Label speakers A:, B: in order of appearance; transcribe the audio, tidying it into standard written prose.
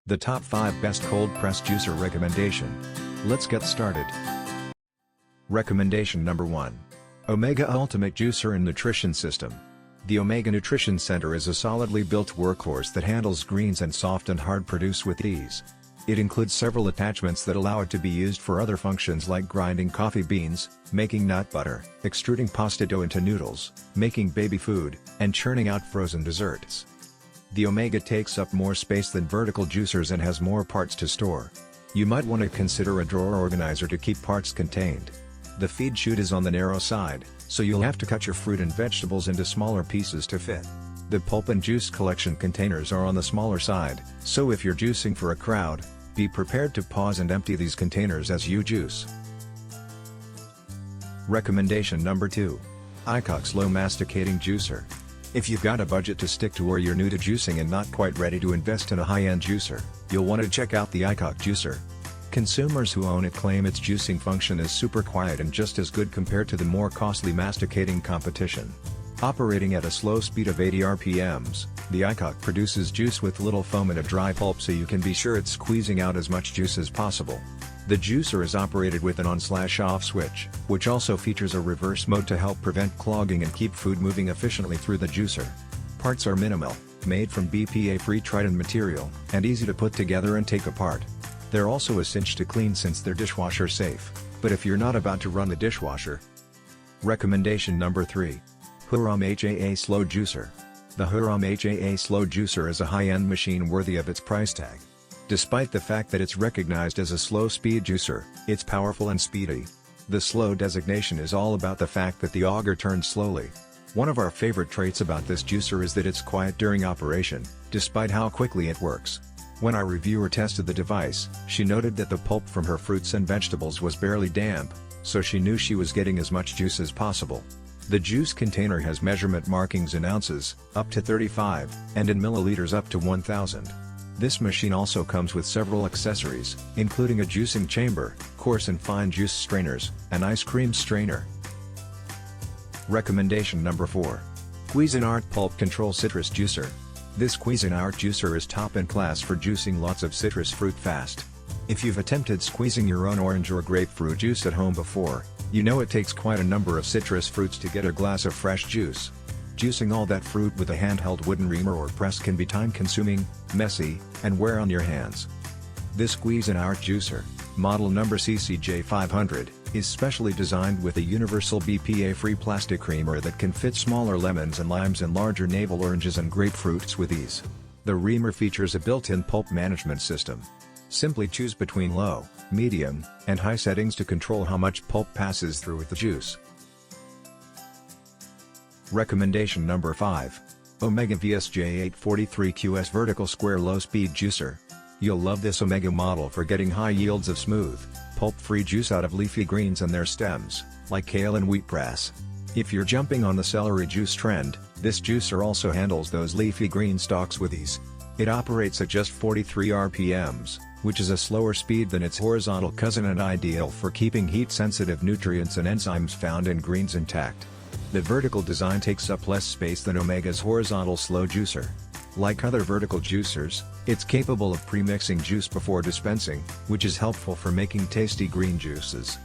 A: The top 5 best cold-pressed juicer recommendation. Let's get started. Recommendation number 1. Omega Ultimate Juicer and Nutrition System. The Omega Nutrition Center is a solidly built workhorse that handles greens and soft and hard produce with ease. It includes several attachments that allow it to be used for other functions like grinding coffee beans, making nut butter, extruding pasta dough into noodles, making baby food, and churning out frozen desserts. The Omega takes up more space than vertical juicers and has more parts to store. You might want to consider a drawer organizer to keep parts contained. The feed chute is on the narrow side, so you'll have to cut your fruit and vegetables into smaller pieces to fit. The pulp and juice collection containers are on the smaller side, so if you're juicing for a crowd, be prepared to pause and empty these containers as you juice. Recommendation number 2. AICOK Slow Masticating Juicer. If you've got a budget to stick to or you're new to juicing and not quite ready to invest in a high-end juicer, you'll want to check out the AICOK juicer. Consumers who own it claim its juicing function is super quiet and just as good compared to the more costly masticating competition. Operating at a slow speed of 80 RPMs, the AICOK produces juice with little foam and a dry pulp so you can be sure it's squeezing out as much juice as possible. The juicer is operated with an on/off switch, which also features a reverse mode to help prevent clogging and keep food moving efficiently through the juicer. Parts are minimal, made from BPA-free Triton material, and easy to put together and take apart. They're also a cinch to clean since they're dishwasher safe, but if you're not about to run the dishwasher. Recommendation number 3. HUROM HAA Slow Juicer. The HUROM HAA Slow Juicer is a high-end machine worthy of its price tag. Despite the fact that it's recognized as a slow-speed juicer, it's powerful and speedy. The slow designation is all about the fact that the auger turns slowly. One of our favorite traits about this juicer is that it's quiet during operation, despite how quickly it works. When our reviewer tested the device, she noted that the pulp from her fruits and vegetables was barely damp, so she knew she was getting as much juice as possible. The juice container has measurement markings in ounces, up to 35, and in milliliters up to 1000. This machine also comes with several accessories, including a juicing chamber, coarse and fine juice strainers, and ice cream strainer. Recommendation number 4. CUISINART Pulp Control Citrus Juicer. This CUISINART juicer is top in class for juicing lots of citrus fruit fast. If you've attempted squeezing your own orange or grapefruit juice at home before, you know it takes quite a number of citrus fruits to get a glass of fresh juice. Juicing all that fruit with a handheld wooden reamer or press can be time-consuming, messy, and wear on your hands. This CUISINART juicer, model number CCJ500, is specially designed with a universal BPA-free plastic reamer that can fit smaller lemons and limes and larger navel oranges and grapefruits with ease. The reamer features a built-in pulp management system. Simply choose between low, medium, and high settings to control how much pulp passes through with the juice. Recommendation number 5. Omega VSJ843QS Vertical Square Low Speed Juicer. You'll love this Omega model for getting high yields of smooth, pulp-free juice out of leafy greens and their stems, like kale and wheatgrass. If you're jumping on the celery juice trend, this juicer also handles those leafy green stalks with ease. It operates at just 43 RPMs, which is a slower speed than its horizontal cousin and ideal for keeping heat-sensitive nutrients and enzymes found in greens intact. The vertical design takes up less space than Omega's horizontal slow juicer. Like other vertical juicers, it's capable of pre-mixing juice before dispensing, which is helpful for making tasty green juices.